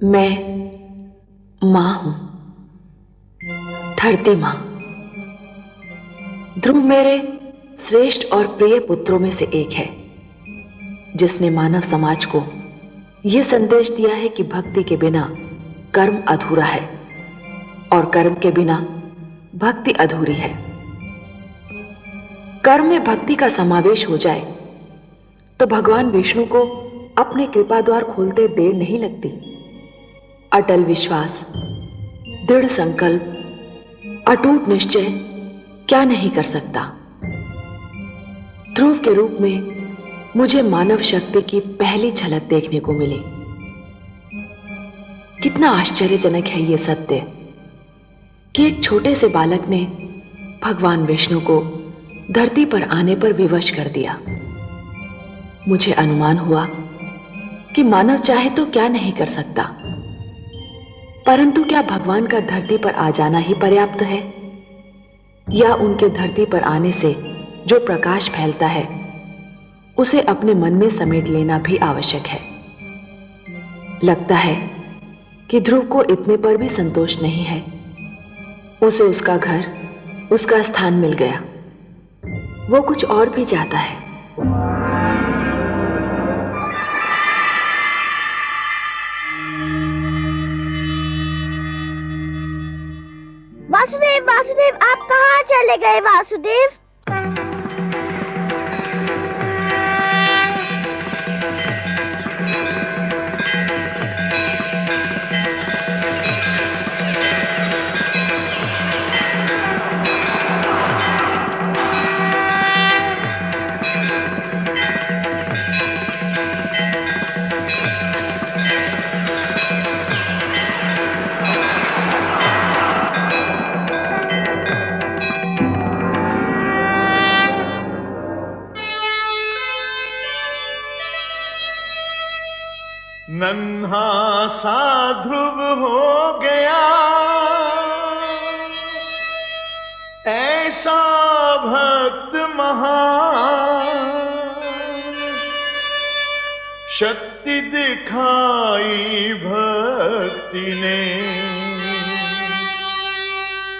मैं मां हूं, धरती मां। ध्रुव मेरे श्रेष्ठ और प्रिय पुत्रों में से एक है, जिसने मानव समाज को यह संदेश दिया है कि भक्ति के बिना कर्म अधूरा है और कर्म के बिना भक्ति अधूरी है। कर्म में भक्ति का समावेश हो जाए तो भगवान विष्णु को अपने कृपा द्वार खोलते देर नहीं लगती। अटल विश्वास, दृढ़ संकल्प, अटूट निश्चय क्या नहीं कर सकता। ध्रुव के रूप में मुझे मानव शक्ति की पहली झलक देखने को मिली। कितना आश्चर्यजनक है यह सत्य कि एक छोटे से बालक ने भगवान विष्णु को धरती पर आने पर विवश कर दिया। मुझे अनुमान हुआ कि मानव चाहे तो क्या नहीं कर सकता, परंतु क्या भगवान का धरती पर आ जाना ही पर्याप्त है, या उनके धरती पर आने से जो प्रकाश फैलता है उसे अपने मन में समेट लेना भी आवश्यक है। लगता है कि ध्रुव को इतने पर भी संतोष नहीं है। उसे उसका घर, उसका स्थान मिल गया, वो कुछ और भी चाहता है। वासुदेव, वासुदेव, आप कहाँ चले गए वासुदेव? नन्हा सा ध्रुव हो गया, ऐसा भक्त महान, शक्ति दिखाई भक्ति ने,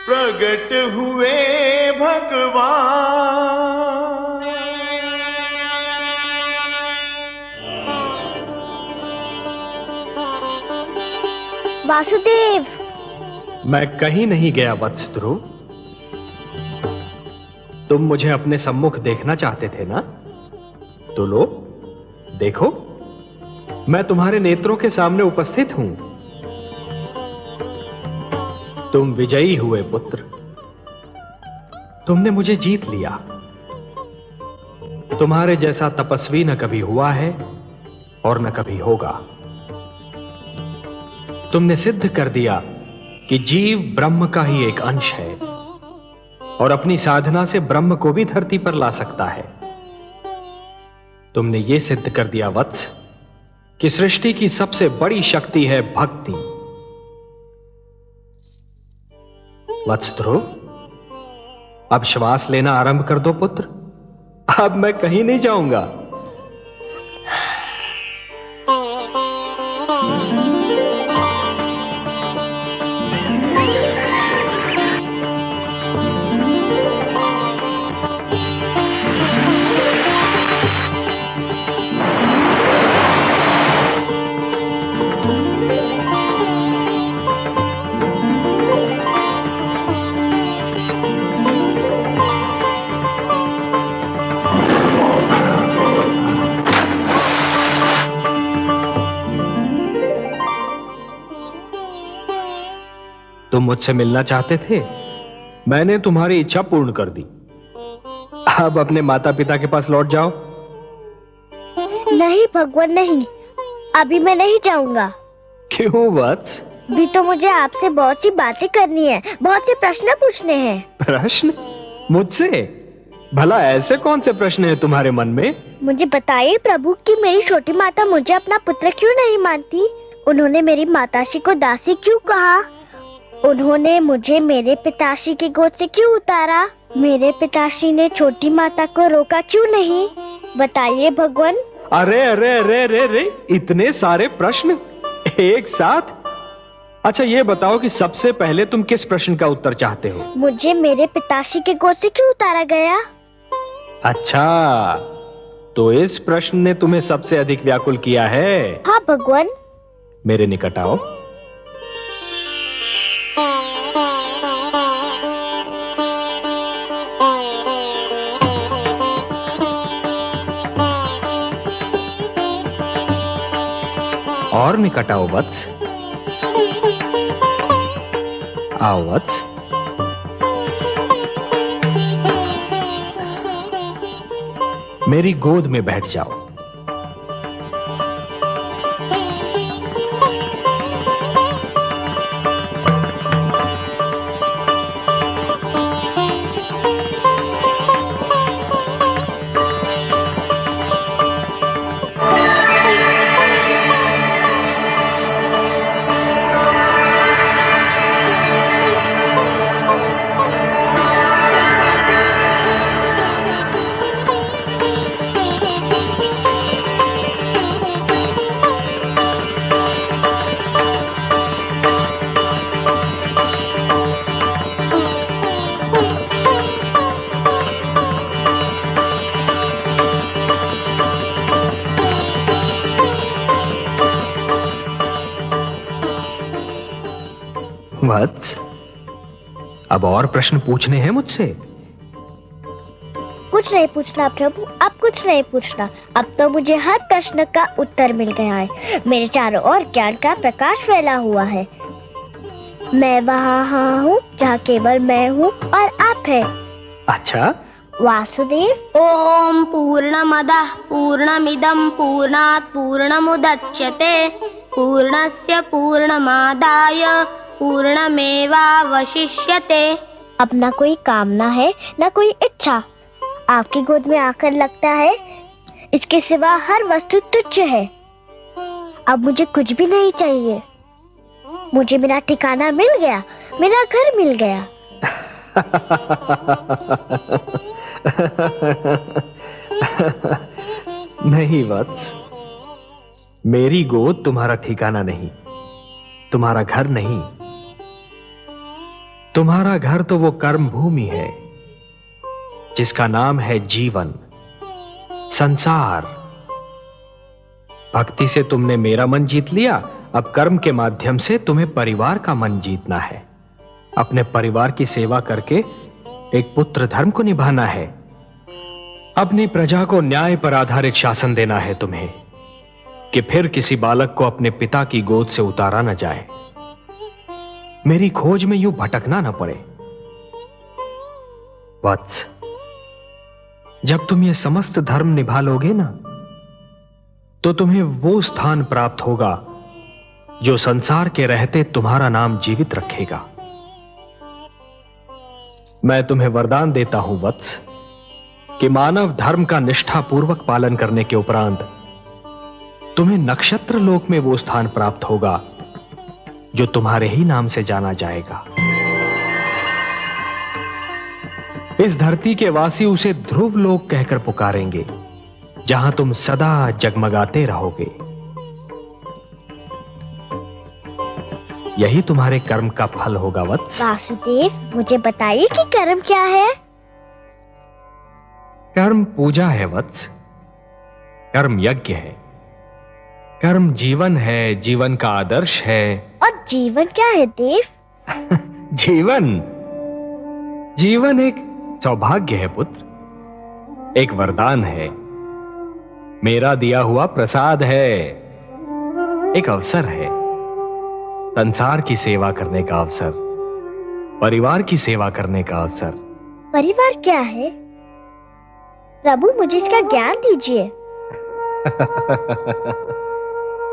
प्रगट हुए भगवान। वासुदेव, मैं कहीं नहीं गया वत्स ध्रुव। तुम मुझे अपने सम्मुख देखना चाहते थे ना, तो लो देखो, मैं तुम्हारे नेत्रों के सामने उपस्थित हूं। तुम विजयी हुए पुत्र, तुमने मुझे जीत लिया। तुम्हारे जैसा तपस्वी न कभी हुआ है और न कभी होगा। तुमने सिद्ध कर दिया कि जीव ब्रह्म का ही एक अंश है और अपनी साधना से ब्रह्म को भी धरती पर ला सकता है। तुमने यह सिद्ध कर दिया वत्स कि सृष्टि की सबसे बड़ी शक्ति है भक्ति। वत्स ध्रुव, अब श्वास लेना आरंभ कर दो पुत्र। अब मैं कहीं नहीं जाऊंगा। तुम मुझसे मिलना चाहते थे, मैंने तुम्हारी इच्छा पूर्ण कर दी। अब अपने माता पिता के पास लौट जाओ। नहीं भगवान, नहीं, अभी मैं नहीं जाऊंगा। क्यों वत्स? भी तो मुझे आपसे बहुत सी बातें करनी है, बहुत से प्रश्न पूछने हैं। प्रश्न? मुझसे? भला ऐसे कौन से प्रश्न हैं तुम्हारे मन में? मुझे बताइए प्रभु कि मेरी छोटी माता मुझे अपना पुत्र क्यों नहीं मानती? उन्होंने मेरी माताश्री को दासी क्यों कहा? उन्होंने मुझे मेरे पिताश्री की गोद से क्यों उतारा? मेरे पिताश्री ने छोटी माता को रोका क्यों नहीं? बताइए भगवान। अरे अरे अरे अरे अरे, इतने सारे प्रश्न। एक साथ? अच्छा ये बताओ कि सबसे पहले तुम किस प्रश्न का उत्तर चाहते हो? मुझे मेरे पिताश्री के गोद से क्यों उतारा गया? अच्छा, तो इस प्रश्न ने तुम्हें सबसे अधिक व्याकुल किया है? हाँ भगवान। मेरे निकट आओ। और निकट आओ वत्स। आओ वत्स। मेरी गोद में बैठ जाओ। वत्स, अब और प्रश्न पूछने हैं मुझसे? कुछ नहीं पूछना प्रभु, अब कुछ नहीं पूछना। अब तो मुझे हर प्रश्न का उत्तर मिल गया है। मेरे चारों ओर ज्ञान का प्रकाश फैला हुआ है। मैं वहाँ हूँ जहाँ केवल मैं हूँ और आप है। अच्छा वासुदेव। ओम पूर्णमदः पूर्णमिदं पूर्णात् पूर्णमुदच्यते पूर्णस्य पूर्णमादाय पूर्णमेवावशिष्यते। अब ना कोई कामना है ना कोई इच्छा। आपकी गोद में आकर लगता है इसके सिवा हर वस्तु तुच्छ है। अब मुझे कुछ भी नहीं चाहिए। मुझे मेरा ठिकाना मिल गया, मेरा घर मिल गया। नहीं वत्स, मेरी गोद तुम्हारा ठिकाना नहीं, तुम्हारा घर नहीं। तुम्हारा घर तो वो कर्म भूमि है जिसका नाम है जीवन, संसार। भक्ति से तुमने मेरा मन जीत लिया, अब कर्म के माध्यम से तुम्हें परिवार का मन जीतना है। अपने परिवार की सेवा करके एक पुत्र धर्म को निभाना है। अपनी प्रजा को न्याय पर आधारित शासन देना है तुम्हें, कि फिर किसी बालक को अपने पिता की गोद से उतारा न जाए, मेरी खोज में यूं भटकना न पड़े। वत्स, जब तुम ये समस्त धर्म निभा लोगे ना, तो तुम्हें वो स्थान प्राप्त होगा जो संसार के रहते तुम्हारा नाम जीवित रखेगा। मैं तुम्हें वरदान देता हूं वत्स, कि मानव धर्म का निष्ठापूर्वक पालन करने के उपरांत तुम्हें नक्षत्र लोक में वो स्थान प्राप्त होगा जो तुम्हारे ही नाम से जाना जाएगा। इस धरती के वासी उसे ध्रुव लोक कहकर पुकारेंगे, जहां तुम सदा जगमगाते रहोगे। यही तुम्हारे कर्म का फल होगा वत्स। वासुदेव, मुझे बताइए कि कर्म क्या है? कर्म पूजा है वत्स, कर्म यज्ञ है, कर्म जीवन है, जीवन का आदर्श है। और जीवन क्या है देव? जीवन एक सौभाग्य है पुत्र, एक वरदान है, मेरा दिया हुआ प्रसाद है, एक अवसर है, संसार की सेवा करने का अवसर, परिवार की सेवा करने का अवसर। परिवार क्या है प्रभु, मुझे इसका ज्ञान दीजिए।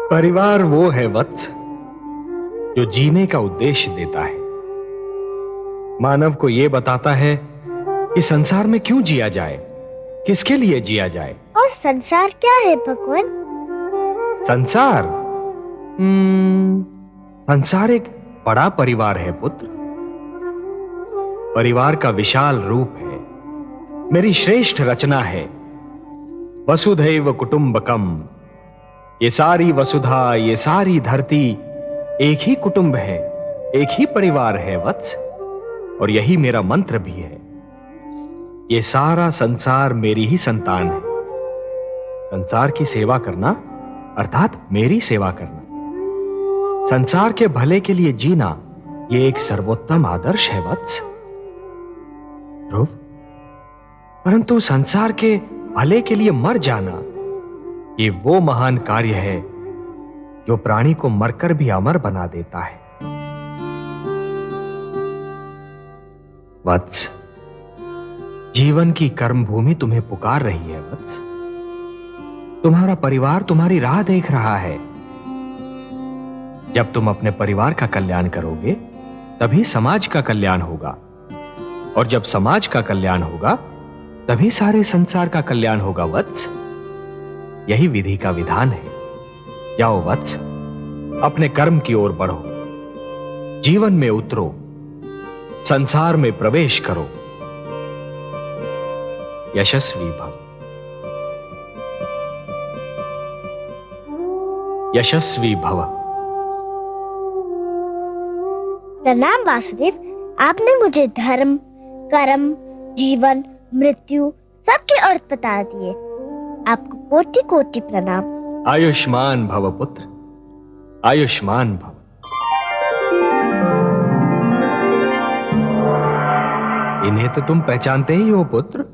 परिवार वो है वत्स जो जीने का उद्देश्य देता है, मानव को यह बताता है कि संसार में क्यों जिया जाए, किसके लिए जिया जाए। और संसार क्या है भगवान? संसार संसार एक बड़ा परिवार है पुत्र। परिवार का विशाल रूप है, मेरी श्रेष्ठ रचना है। वसुधैव कुटुंबकम, ये सारी वसुधा, ये सारी धरती एक ही कुटुंब है, एक ही परिवार है वत्स, और यही मेरा मंत्र भी है। ये सारा संसार मेरी ही संतान है। संसार की सेवा करना अर्थात मेरी सेवा करना, संसार के भले के लिए जीना, ये एक सर्वोत्तम आदर्श है वत्स। ध्रुव, परंतु संसार के भले के लिए मर जाना, ये वो महान कार्य है जो प्राणी को मरकर भी अमर बना देता है। वत्स, जीवन की कर्म भूमि तुम्हें पुकार रही है वत्स। तुम्हारा परिवार तुम्हारी राह देख रहा है। जब तुम अपने परिवार का कल्याण करोगे, तभी समाज का कल्याण होगा, और जब समाज का कल्याण होगा, तभी सारे संसार का कल्याण होगा वत्स। यही विधि का विधान है। जाओ वत्स, अपने कर्म की ओर बढ़ो, जीवन में उतरो, संसार में प्रवेश करो। यशस्वी भव, यशस्वी भव। प्रणाम वासुदेव, आपने मुझे धर्म, कर्म, जीवन, मृत्यु सबके अर्थ बता दिए। आपको कोटि कोटि प्रणाम। आयुष्मान भव पुत्र, आयुष्मान भव। इन्हें तो तुम पहचानते ही हो पुत्र,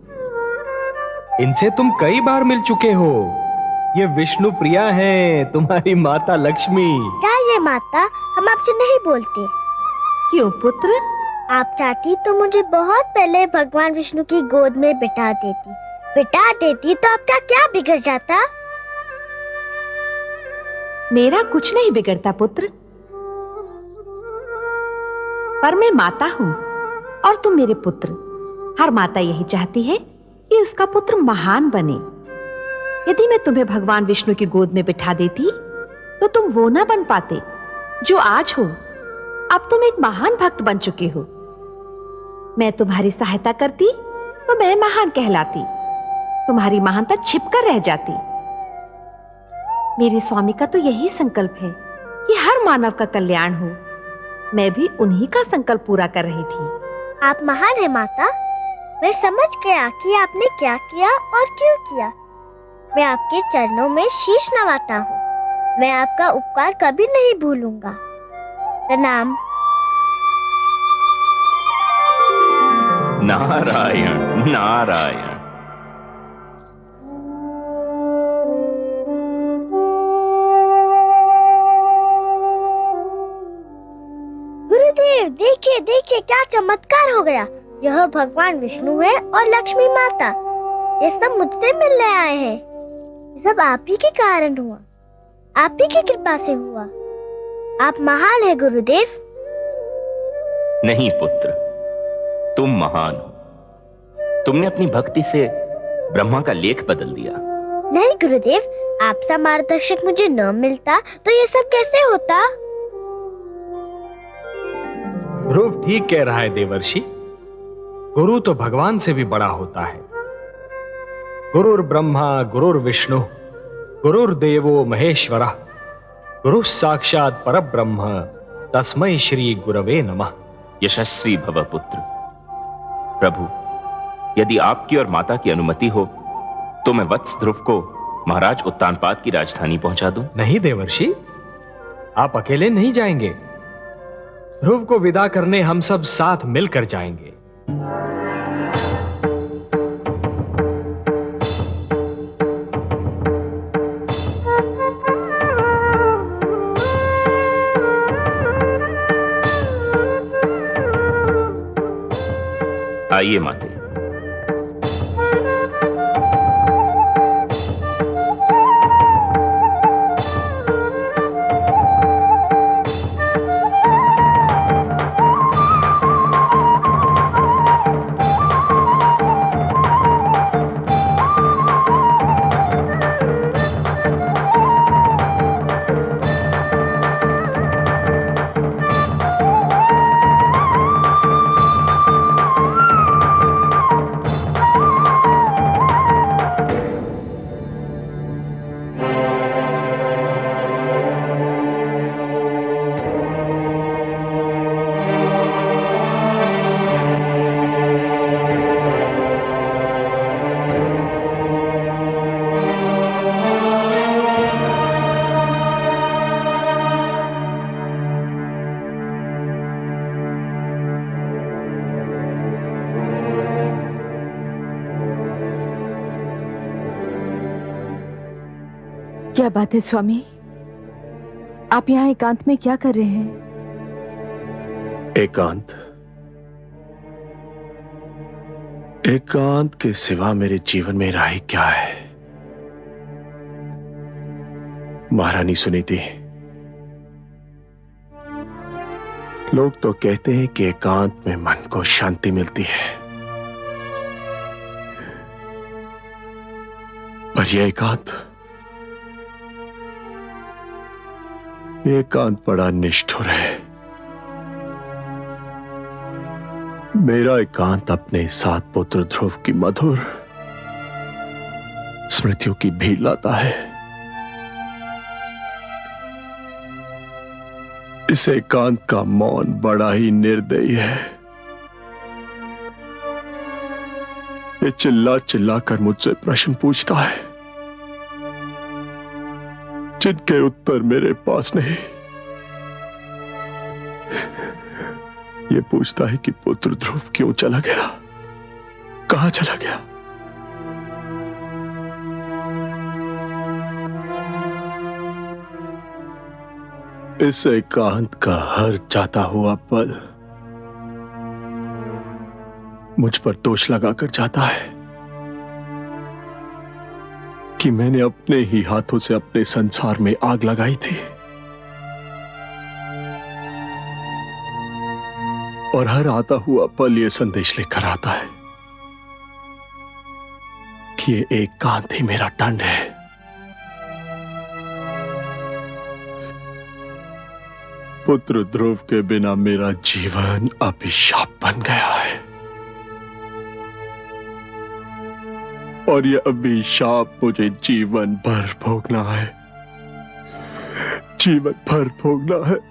इनसे तुम कई बार मिल चुके हो। ये विष्णु प्रिया हैं, तुम्हारी माता लक्ष्मी। चाहिए माता, हम आपसे नहीं बोलते। क्यों पुत्र? आप चाहती तो मुझे बहुत पहले भगवान विष्णु की गोद में बिठा देती तो आपका क्या बिगड़ जाता? मेरा कुछ नहीं बिगड़ता पुत्र, पर मैं माता हूं और तुम मेरे पुत्र। हर माता यही चाहती है कि उसका पुत्र महान बने। यदि मैं तुम्हें भगवान विष्णु की गोद में बिठा देती तो तुम वो ना बन पाते जो आज हो। अब तुम एक महान भक्त बन चुके हो। मैं तुम्हारी सहायता करती तो मैं महान कहलाती, तुम्हारी महानता छिपकर रह जाती। मेरे स्वामी का तो यही संकल्प है कि हर मानव का कल्याण हो। मैं भी उन्हीं का संकल्प पूरा कर रही थी। आप महान है माता। मैं समझ गया कि आपने क्या किया और क्यों किया। मैं आपके चरणों में शीश नवाता हूँ। मैं आपका उपकार कभी नहीं भूलूंगा। प्रणाम। नारायण नारायण। गुरुदेव देखिए देखिए, क्या चमत्कार हो गया। यह भगवान विष्णु है और लक्ष्मी माता। ये सब मुझसे मिलने आए हैं। ये सब आप ही के कारण हुआ, आप ही की कृपा से हुआ। आप महान है गुरुदेव। नहीं पुत्र, तुम महान हो। तुमने अपनी भक्ति से ब्रह्मा का लेख बदल दिया। नहीं गुरुदेव, आपसा मार्गदर्शक मुझे न मिलता तो ये सब कैसे होता? ध्रुव ठीक कह रहा है देवर्षि। गुरु तो भगवान से भी बड़ा होता है। गुरुर ब्रह्मा गुरुर विष्णु गुरुर्देवो महेश्वरः गुरु साक्षात परब्रह्म तस्मै श्री गुरवे नमः। यशस्वी भव पुत्र। प्रभु, यदि आपकी और माता की अनुमति हो तो मैं वत्स ध्रुव को महाराज उत्तानपाद की राजधानी पहुंचा दूं। नहीं देवर्षि, आप अकेले नहीं जाएंगे। ध्रुव को विदा करने हम सब साथ मिलकर जाएंगे। आइए माते। क्या बात है स्वामी, आप यहाँ एकांत में क्या कर रहे हैं? एकांत के सिवा मेरे जीवन में राह क्या है? महारानी सुनीति, लोग तो कहते हैं कि एकांत में मन को शांति मिलती है, पर यह एकांत बड़ा निष्ठुर है। मेरा एकांत अपने साथ पुत्र ध्रुव की मधुर स्मृतियों की भीड़ लाता है। इस एकांत का मौन बड़ा ही निर्दयी है। ये चिल्ला चिल्ला कर मुझसे प्रश्न पूछता है जिनके उत्तर मेरे पास नहीं। ये पूछता है कि पुत्र ध्रुव क्यों चला गया, कहां चला गया। इस एकांत का हर जाता हुआ पल मुझ पर दोष लगाकर जाता है कि मैंने अपने ही हाथों से अपने संसार में आग लगाई थी, और हर आता हुआ पल यह संदेश लेकर आता है कि ये एकांत ही मेरा दंड है। पुत्र ध्रुव के बिना मेरा जीवन अभिशाप बन गया है, और यह अभिशाप मुझे जीवन भर भोगना है, जीवन भर भोगना है।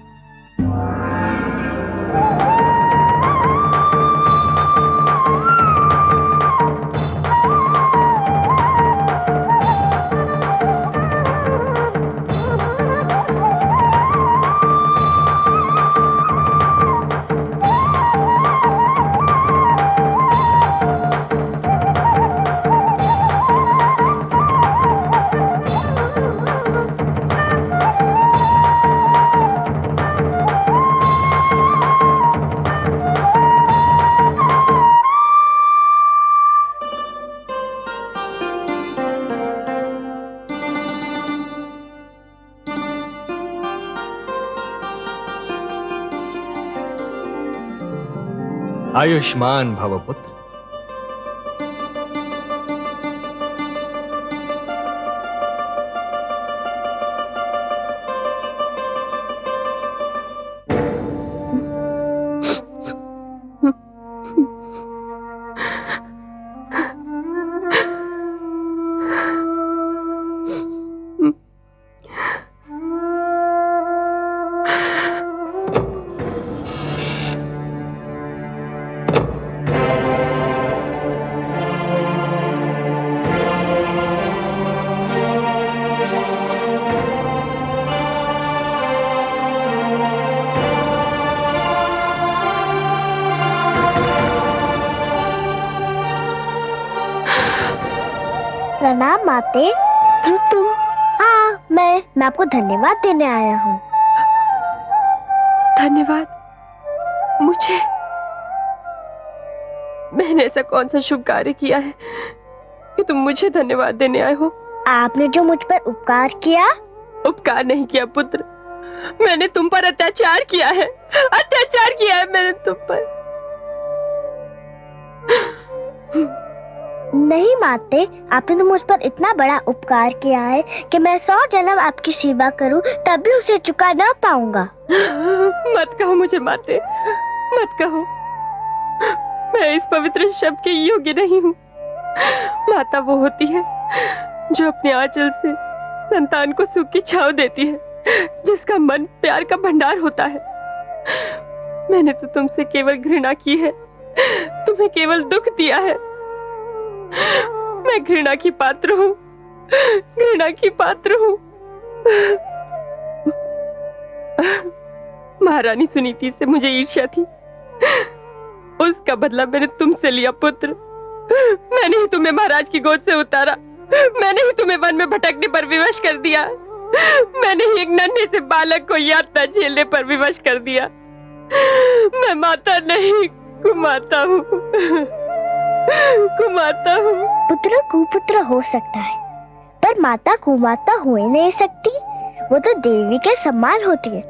आयुष्मान भव पुत्र। प्रणाम माते। तुम? हाँ, मैं आपको धन्यवाद देने आया हूँ। धन्यवाद? मुझे? मैंने ऐसा कौन सा शुभ कार्य किया है कि तुम मुझे धन्यवाद देने आए हो? आपने जो मुझ पर उपकार किया। उपकार नहीं किया पुत्र, मैंने तुम पर अत्याचार किया है। अत्याचार किया है मैंने तुम पर। नहीं माते, आपने तो मुझ पर इतना बड़ा उपकार किया है कि मैं 100 जन्म आपकी सेवा करूं तब भी उसे चुका ना पाऊंगा। मत कहो मुझे माते, मत कहो। मैं इस पवित्र शब्द के योग्य नहीं हूँ। माता वो होती है जो अपने आंचल से संतान को सुख की छांव देती है, जिसका मन प्यार का भंडार होता है। मैंने तो तुमसे केवल घृणा की है, तुम्हें केवल दुख दिया है। मैं घृणा की पात्र हूँ, घृणा की पात्र हूँ। महारानी सुनीति से मुझे ईर्ष्या थी, उसका बदला मैंने तुमसे लिया पुत्र। मैंने ही तुम्हें महाराज की गोद से उतारा, मैंने ही तुम्हें वन में भटकने पर विवश कर दिया। मैंने एक नन्हे से बालक को यातना झेलने पर विवश कर दिया। मैं माता नहीं, कुमाता हूँ। कुमाता हूँ। पुत्र कुपुत्र हो सकता है, पर माता कुमाता हो ही नहीं सकती। वो तो देवी के समान होती है,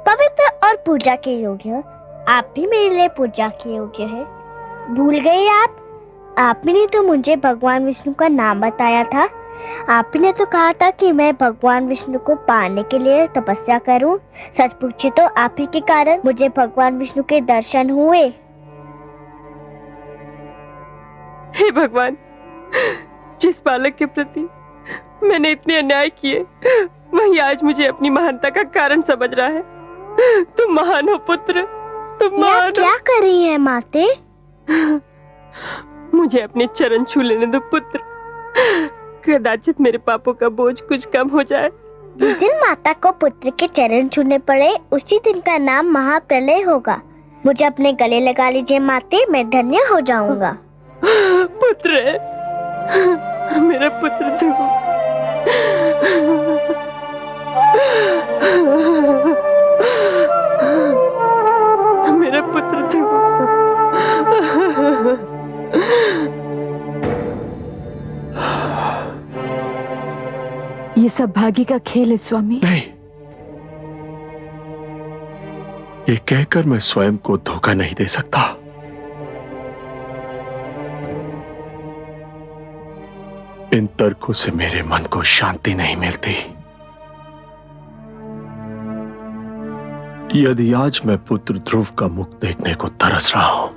पवित्र और पूजा के योग्य। आप भी मेरे लिए पूजा के योग्य है। भूल गए आप? आपने ने तो मुझे भगवान विष्णु का नाम बताया था। आपने तो कहा था कि मैं भगवान विष्णु को पाने के लिए तपस्या करूं। सच पूछे तो आप ही के कारण मुझे भगवान विष्णु के दर्शन हुए। हे भगवान, जिस बालक के प्रति मैंने इतने अन्याय किए, वही आज मुझे अपनी महानता का कारण समझ रहा है। तुम महान हो पुत्र, तुम महान हो। क्या कर रही है माते? मुझे अपने चरण छू लेने दो पुत्र, कदाचित मेरे पापों का बोझ कुछ कम हो जाए। जिस दिन माता को पुत्र के चरण छूने पड़े, उसी दिन का नाम महाप्रलय होगा। मुझे अपने गले लगा लीजिए माते, मैं धन्य हो जाऊंगा। पुत्र, मेरा पुत्र ध्रुव। मेरा पुत्र ध्रुव। ये सब भाग्य का खेल है स्वामी। नहीं, ये कहकर मैं स्वयं को धोखा नहीं दे सकता। इन तर्कों से मेरे मन को शांति नहीं मिलती। यदि आज मैं पुत्र ध्रुव का मुख देखने को तरस रहा हूं,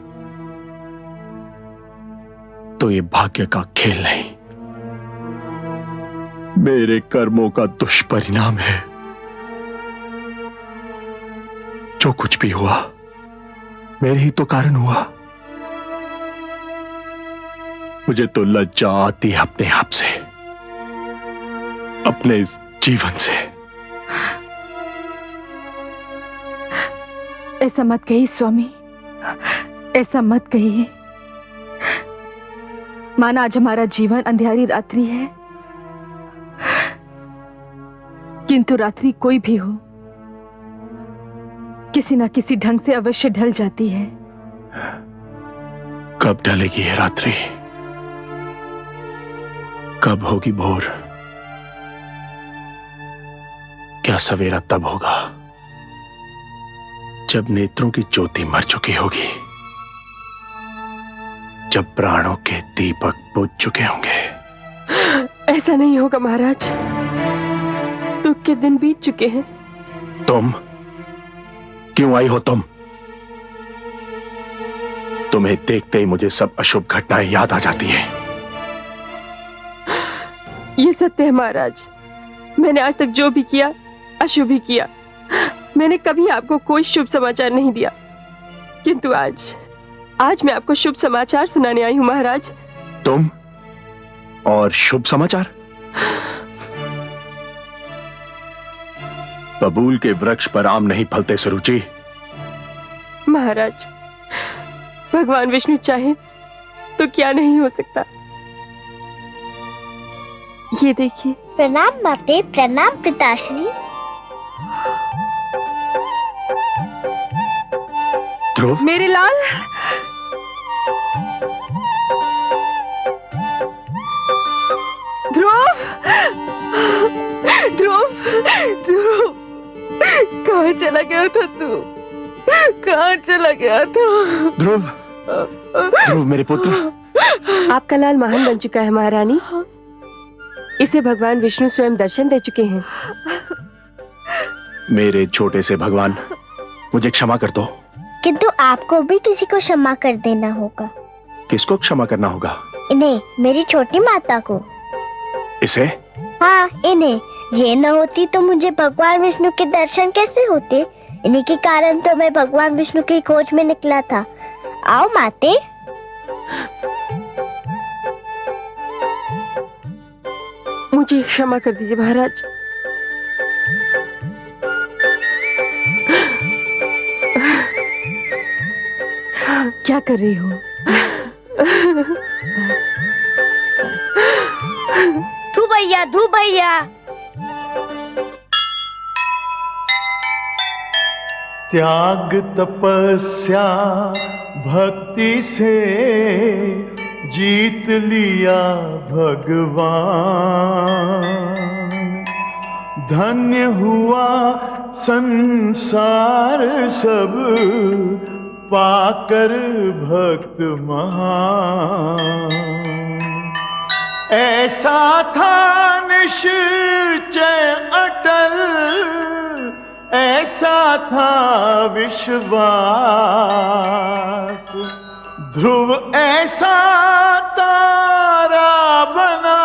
तो ये भाग्य का खेल नहीं, मेरे कर्मों का दुष्परिणाम है। जो कुछ भी हुआ मेरे ही तो कारण हुआ। मुझे तो लज्जा आती है अपने आप से, अपने इस जीवन से। ऐसा मत कहिए स्वामी, ऐसा मत कहिए। माना आज हमारा जीवन अंधेरी रात्रि है, किंतु रात्रि कोई भी हो, किसी ना किसी ढंग से अवश्य ढल जाती है। कब ढलेगी ये रात्रि? कब होगी भोर? क्या सवेरा तब होगा जब नेत्रों की ज्योति मर चुकी होगी, जब प्राणों के दीपक बुझ चुके होंगे। ऐसा नहीं होगा महाराज, दुख के दिन बीत चुके हैं। तुम क्यों आई हो? तुम्हें देखते ही मुझे सब अशुभ घटनाएं याद आ जाती हैं। ये सत्य है महाराज, मैंने आज तक जो भी किया अशुभ ही किया। मैंने कभी आपको कोई शुभ समाचार नहीं दिया, किंतु आज मैं आपको शुभ समाचार सुनाने आई हूं महाराज। तुम और शुभ समाचार? बबूल के वृक्ष पर आम नहीं फलते सुरुचि। महाराज, भगवान विष्णु चाहे तो क्या नहीं हो सकता। ये देखिए। प्रणाम माते, प्रणाम पिताश्री। ध्रुव, मेरे लाल। ध्रुव, ध्रुव, ध्रुव, कहाँ चला गया था तू? कहाँ चला गया था? ध्रुव, ध्रुव मेरे पुत्र। आपका लाल महान बन चुका है महारानी। इसे भगवान विष्णु स्वयं दर्शन दे चुके हैं। मेरे छोटे से भगवान, मुझे क्षमा कर दो। किंतु आपको भी किसी को क्षमा कर देना होगा। किसको क्षमा करना होगा? इन्हें, मेरी छोटी माता को। इसे? हाँ, इन्हें। ये न होती तो मुझे भगवान विष्णु के दर्शन कैसे होते? इन्हीं के कारण तो मैं भगवान विष्णु की खोज में निकला था। आओ माते। मुझे क्षमा कर दीजिए महाराज। क्या कर रही हो? ध्रुव भैया, ध्रुव भैया। त्याग तपस्या भक्ति से जीत लिया भगवान। धन्य हुआ संसार सब पाकर भक्त महान। ऐसा था निश्चय अटल, ऐसा था विश्वास। ध्रुव ऐसा तारा बना,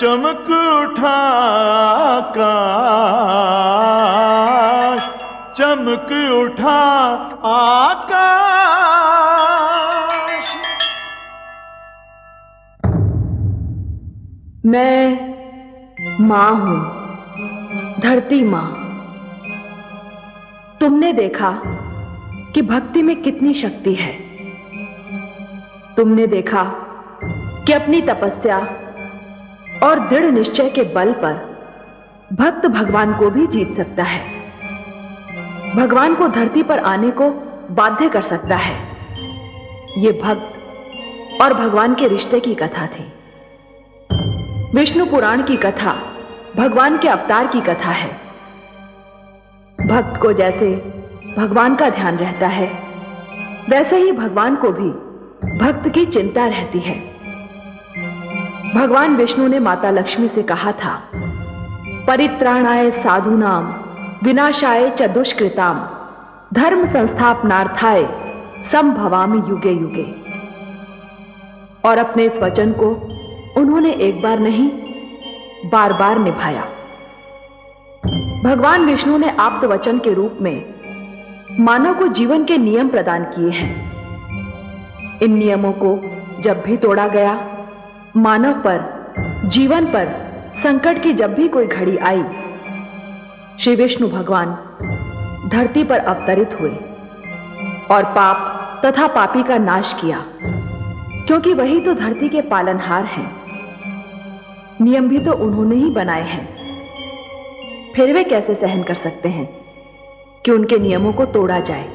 चमक उठा आकाश, चमक उठा आकाश। मैं मां हूं, धरती मां। तुमने देखा कि भक्ति में कितनी शक्ति है। तुमने देखा कि अपनी तपस्या और दृढ़ निश्चय के बल पर भक्त भगवान को भी जीत सकता है, भगवान को धरती पर आने को बाध्य कर सकता है। यह भक्त और भगवान के रिश्ते की कथा थी। विष्णु पुराण की कथा भगवान के अवतार की कथा है। भक्त को जैसे भगवान का ध्यान रहता है, वैसे ही भगवान को भी भक्त की चिंता रहती है। भगवान विष्णु ने माता लक्ष्मी से कहा था, परित्राणाय साधूनाम विनाशाय च दुष्कृताम धर्म संस्थापनार्थाय संभवामि युगे युगे। और अपने इस वचन को उन्होंने एक बार नहीं, बार बार निभाया। भगवान विष्णु ने आप्त वचन के रूप में मानव को जीवन के नियम प्रदान किए हैं। इन नियमों को जब भी तोड़ा गया, मानव पर, जीवन पर संकट की जब भी कोई घड़ी आई, श्री विष्णु भगवान धरती पर अवतरित हुए और पाप तथा पापी का नाश किया, क्योंकि वही तो धरती के पालनहार हैं। नियम भी तो उन्होंने ही बनाए हैं, फिर वे कैसे सहन कर सकते हैं कि उनके नियमों को तोड़ा जाए।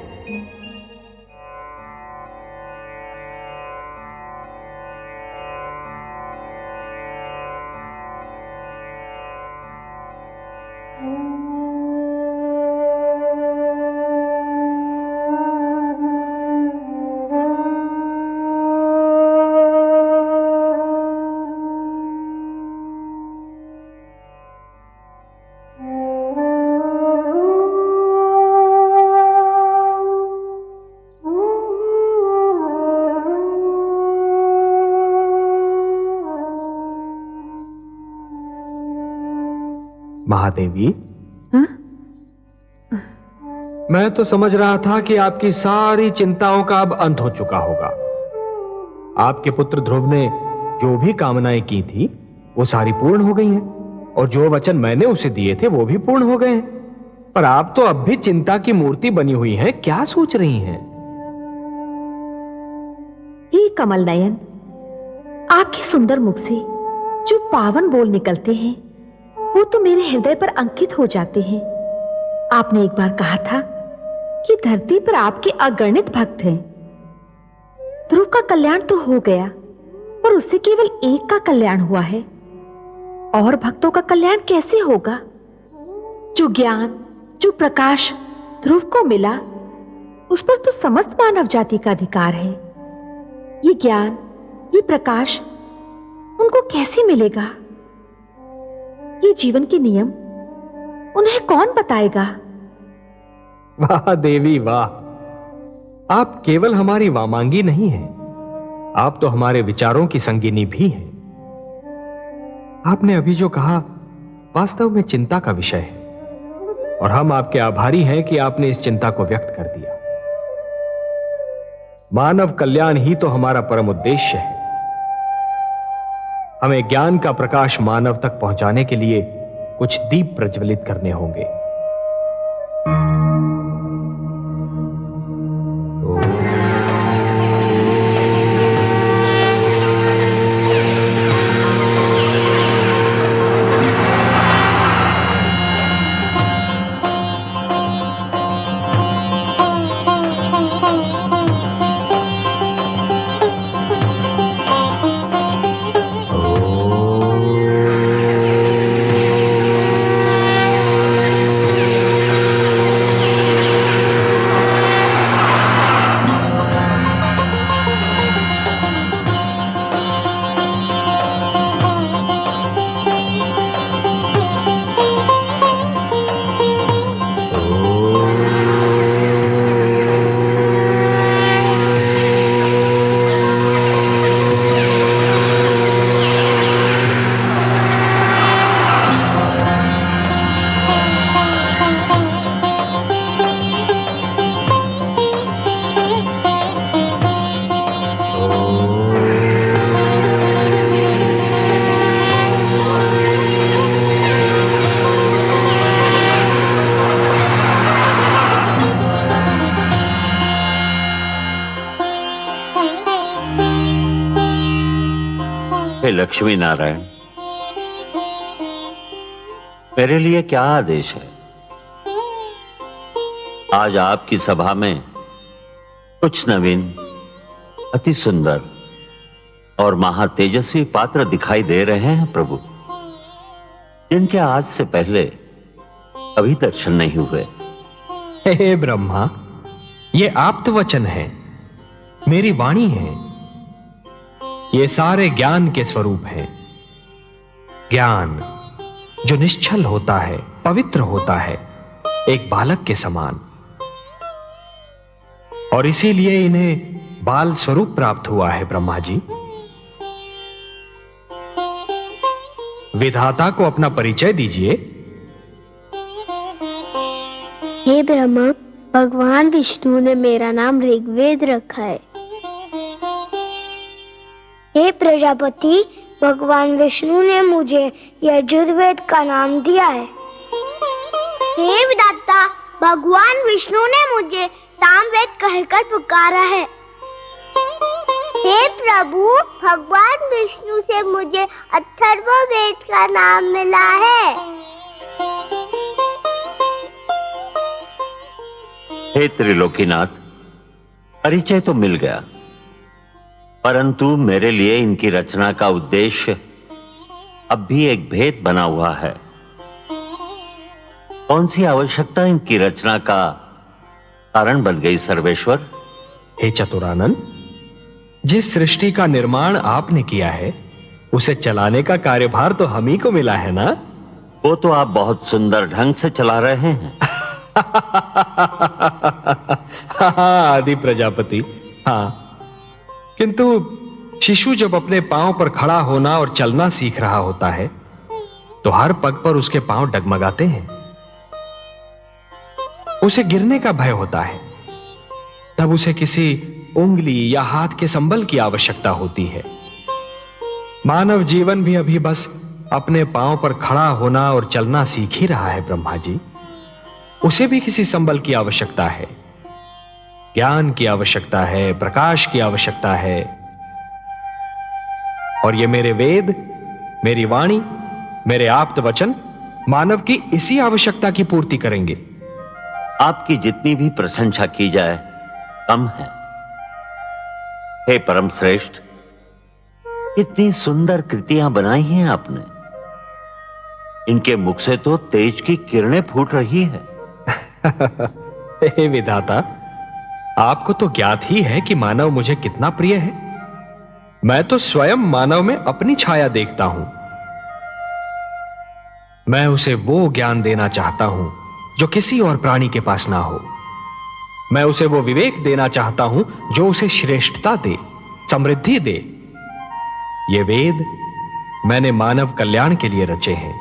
महादेवी, मैं तो समझ रहा था कि आपकी सारी चिंताओं का अब अंत हो चुका होगा। आपके पुत्र ध्रुव ने जो भी कामनाएं की थी वो सारी पूर्ण हो गई हैं, और जो वचन मैंने उसे दिए थे वो भी पूर्ण हो गए हैं। पर आप तो अब भी चिंता की मूर्ति बनी हुई हैं। क्या सोच रही हैं? हे कमल नयन, आपके सुंदर मुख से जो पावन बोल निकलते हैं वो तो मेरे हृदय पर अंकित हो जाते हैं। आपने एक बार कहा था कि धरती पर आपके अगणित भक्त हैं। ध्रुव का कल्याण तो हो गया, पर उससे केवल एक का कल्याण हुआ है, और भक्तों का कल्याण कैसे होगा? जो ज्ञान, जो प्रकाश ध्रुव को मिला, उस पर तो समस्त मानव जाति का अधिकार है। ये ज्ञान, ये प्रकाश उनको कैसे मिलेगा? ये जीवन के नियम उन्हें कौन बताएगा? वाह देवी वाह, आप केवल हमारी वामांगी नहीं हैं, आप तो हमारे विचारों की संगिनी भी हैं। आपने अभी जो कहा वास्तव में चिंता का विषय है, और हम आपके आभारी हैं कि आपने इस चिंता को व्यक्त कर दिया। मानव कल्याण ही तो हमारा परम उद्देश्य है। हमें ज्ञान का प्रकाश मानव तक पहुंचाने के लिए कुछ दीप प्रज्वलित करने होंगे। हे लक्ष्मी नारायण, मेरे लिए क्या आदेश है? आज आपकी सभा में कुछ नवीन, अति सुंदर और महातेजस्वी पात्र दिखाई दे रहे हैं प्रभु, जिनके आज से पहले कभी दर्शन नहीं हुए। हे ब्रह्मा, ये आप्त वचन है, मेरी वाणी है। ये सारे ज्ञान के स्वरूप हैं। ज्ञान जो निश्चल होता है, पवित्र होता है, एक बालक के समान, और इसीलिए इन्हें बाल स्वरूप प्राप्त हुआ है। ब्रह्मा जी, विधाता को अपना परिचय दीजिए। हे ब्रह्मा, भगवान विष्णु ने मेरा नाम ऋग्वेद रखा है। हे प्रजापति, भगवान विष्णु ने मुझे यजुर्वेद का नाम दिया है। हे विधाता, भगवान विष्णु ने मुझे सामवेद कहकर पुकारा है। हे प्रभु, भगवान विष्णु से मुझे अथर्ववेद का नाम मिला है। हे त्रिलोकीनाथ, परिचय तो मिल गया, परंतु मेरे लिए इनकी रचना का उद्देश्य अब भी एक भेद बना हुआ है। कौन सी आवश्यकता इनकी रचना का कारण बन गई सर्वेश्वर? हे चतुरानन, जिस सृष्टि का निर्माण आपने किया है, उसे चलाने का कार्यभार तो हम ही को मिला है ना? वो तो आप बहुत सुंदर ढंग से चला रहे हैं। आदि प्रजापति, हाँ, किंतु शिशु जब अपने पांव पर खड़ा होना और चलना सीख रहा होता है, तो हर पग पर उसके पांव डगमगाते हैं। उसे गिरने का भय होता है, तब उसे किसी उंगली या हाथ के संबल की आवश्यकता होती है। मानव जीवन भी अभी बस अपने पांव पर खड़ा होना और चलना सीख ही रहा है। ब्रह्मा जी, उसे भी किसी संबल की आवश्यकता है, ज्ञान की आवश्यकता है, प्रकाश की आवश्यकता है। और ये मेरे वेद, मेरी वाणी, मेरे आप्त वचन मानव की इसी आवश्यकता की पूर्ति करेंगे। आपकी जितनी भी प्रशंसा की जाए कम है। हे परम श्रेष्ठ, कितनी सुंदर कृतियां बनाई हैं आपने। इनके मुख से तो तेज की किरणें फूट रही है। हे विधाता, आपको तो ज्ञात ही है कि मानव मुझे कितना प्रिय है। मैं तो स्वयं मानव में अपनी छाया देखता हूं। मैं उसे वो ज्ञान देना चाहता हूं जो किसी और प्राणी के पास ना हो। मैं उसे वो विवेक देना चाहता हूं जो उसे श्रेष्ठता दे, समृद्धि दे। ये वेद मैंने मानव कल्याण के लिए रचे हैं।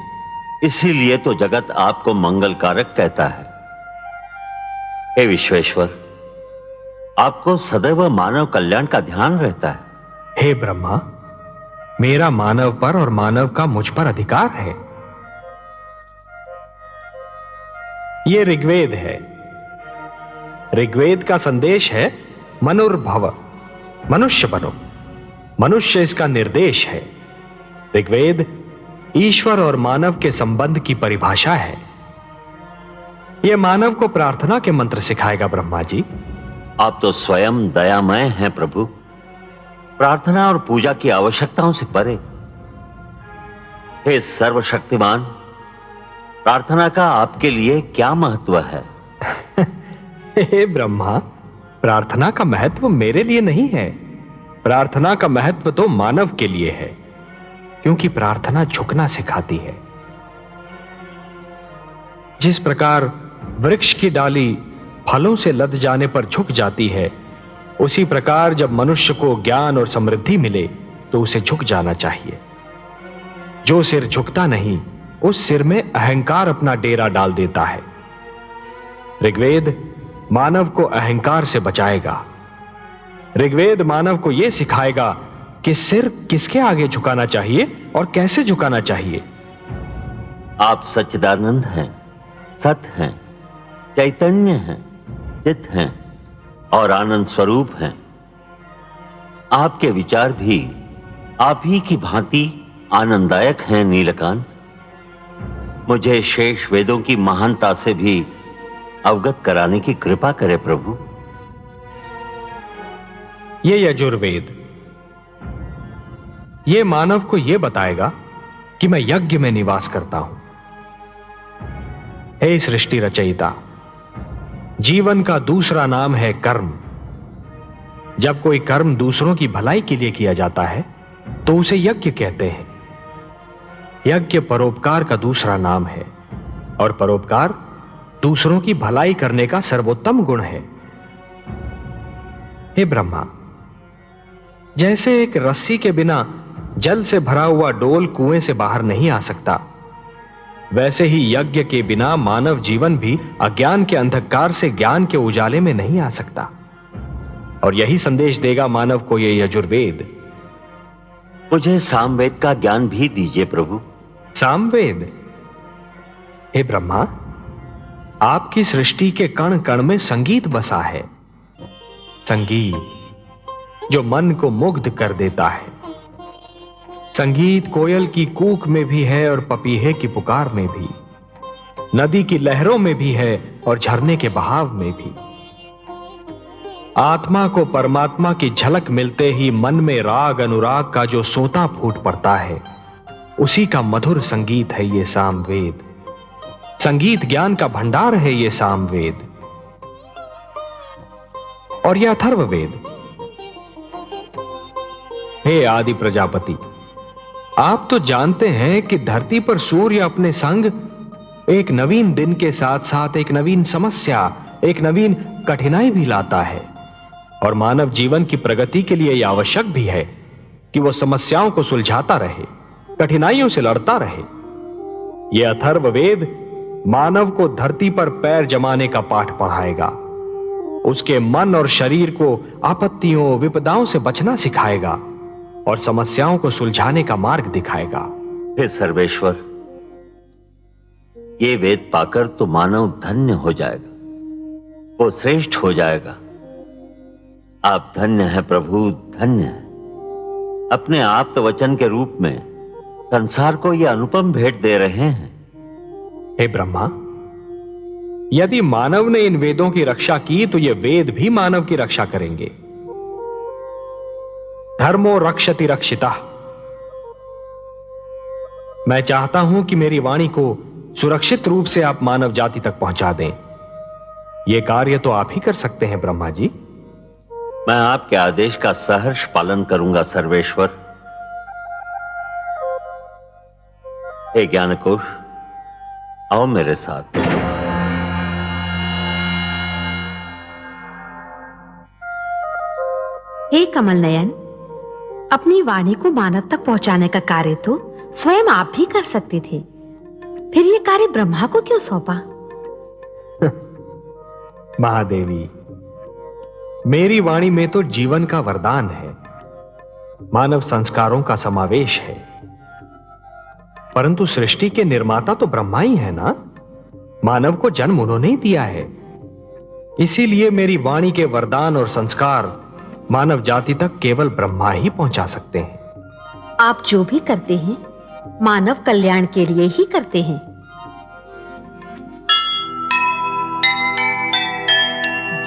इसीलिए तो जगत आपको मंगलकारक कहता है। हे विश्वेश्वर, आपको सदैव मानव कल्याण का ध्यान रहता है। हे ब्रह्मा, मेरा मानव पर और मानव का मुझ पर अधिकार है। ये ऋग्वेद है। ऋग्वेद का संदेश है मनुर्भव, मनुष्य बनो। मनुष्य इसका निर्देश है। ऋग्वेद ईश्वर और मानव के संबंध की परिभाषा है। यह मानव को प्रार्थना के मंत्र सिखाएगा। ब्रह्मा जी, आप तो स्वयं दयामय हैं प्रभु, प्रार्थना और पूजा की आवश्यकताओं से परे। हे सर्वशक्तिमान, प्रार्थना का आपके लिए क्या महत्व है? हे ब्रह्मा, प्रार्थना का महत्व मेरे लिए नहीं है। प्रार्थना का महत्व तो मानव के लिए है, क्योंकि प्रार्थना झुकना सिखाती है। जिस प्रकार वृक्ष की डाली फलों से लद जाने पर झुक जाती है, उसी प्रकार जब मनुष्य को ज्ञान और समृद्धि मिले तो उसे झुक जाना चाहिए। जो सिर झुकता नहीं, उस सिर में अहंकार अपना डेरा डाल देता है। ऋग्वेद मानव को अहंकार से बचाएगा। ऋग्वेद मानव को यह सिखाएगा कि सिर किसके आगे झुकाना चाहिए और कैसे झुकाना चाहिए। आप सच्चिदानंद हैं, सत हैं, चैतन्य हैं, चित हैं और आनंद स्वरूप हैं। आपके विचार भी आप ही की भांति आनंददायक हैं नीलकांत। मुझे शेष वेदों की महानता से भी अवगत कराने की कृपा करे प्रभु। ये यजुर्वेद ये मानव को यह बताएगा कि मैं यज्ञ में निवास करता हूं। हे सृष्टि रचयिता, जीवन का दूसरा नाम है कर्म। जब कोई कर्म दूसरों की भलाई के लिए किया जाता है तो उसे यज्ञ कहते हैं। यज्ञ परोपकार का दूसरा नाम है और परोपकार दूसरों की भलाई करने का सर्वोत्तम गुण है। हे ब्रह्मा, जैसे एक रस्सी के बिना जल से भरा हुआ डोल कुएं से बाहर नहीं आ सकता, वैसे ही यज्ञ के बिना मानव जीवन भी अज्ञान के अंधकार से ज्ञान के उजाले में नहीं आ सकता। और यही संदेश देगा मानव को यह यजुर्वेद। मुझे सामवेद का ज्ञान भी दीजिए प्रभु। सामवेद? हे ब्रह्मा, आपकी सृष्टि के कण कण में संगीत बसा है। संगीत जो मन को मुग्ध कर देता है। संगीत कोयल की कूक में भी है और पपीहे की पुकार में भी, नदी की लहरों में भी है और झरने के बहाव में भी। आत्मा को परमात्मा की झलक मिलते ही मन में राग अनुराग का जो सोता फूट पड़ता है, उसी का मधुर संगीत है ये सामवेद। संगीत ज्ञान का भंडार है ये सामवेद। और यह अथर्ववेद। हे आदि प्रजापति, आप तो जानते हैं कि धरती पर सूर्य अपने संग एक नवीन दिन के साथ साथ एक नवीन समस्या, एक नवीन कठिनाई भी लाता है। और मानव जीवन की प्रगति के लिए यह आवश्यक भी है कि वह समस्याओं को सुलझाता रहे, कठिनाइयों से लड़ता रहे। यह अथर्ववेद मानव को धरती पर पैर जमाने का पाठ पढ़ाएगा, उसके मन और शरीर को आपत्तियों विपदाओं से बचना सिखाएगा और समस्याओं को सुलझाने का मार्ग दिखाएगा। हे सर्वेश्वर, ये वेद पाकर तो मानव धन्य हो जाएगा, वो श्रेष्ठ हो जाएगा। आप धन्य हैं प्रभु, धन्य हैं। अपने आप्त वचन के रूप में संसार को यह अनुपम भेंट दे रहे हैं। हे ब्रह्मा, यदि मानव ने इन वेदों की रक्षा की तो ये वेद भी मानव की रक्षा करेंगे। धर्मो रक्षति रक्षिता। मैं चाहता हूं कि मेरी वाणी को सुरक्षित रूप से आप मानव जाति तक पहुंचा दें। यह कार्य तो आप ही कर सकते हैं ब्रह्मा जी। मैं आपके आदेश का सहर्ष पालन करूंगा सर्वेश्वर। हे ज्ञानकोश, आओ मेरे साथ। हे कमल नयन, अपनी वाणी को मानव तक पहुंचाने का कार्य तो स्वयं आप भी कर सकते थे, फिर ये कार्य ब्रह्मा को क्यों सौंपा? महादेवी, मेरी वाणी में तो जीवन का वरदान है, मानव संस्कारों का समावेश है। परंतु सृष्टि के निर्माता तो ब्रह्मा ही है ना। मानव को जन्म उन्होंने ही दिया है। इसीलिए मेरी वाणी के वरदान और संस्कार मानव जाति तक केवल ब्रह्मा ही पहुंचा सकते हैं। आप जो भी करते हैं मानव कल्याण के लिए ही करते हैं।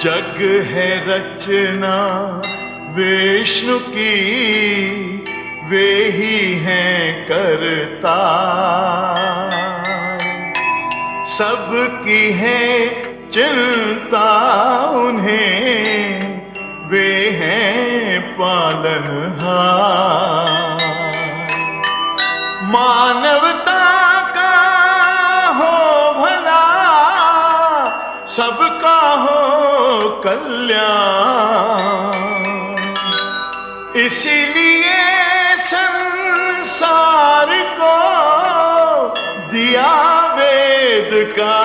जग है रचना विष्णु की, वे ही हैं करता। सबकी है चिंता उन्हें, वे हैं पालनहार। मानवता का हो भला, सबका हो कल्याण। इसीलिए संसार को दिया वेद का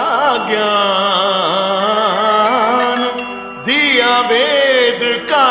ज्ञान, दिया वेद का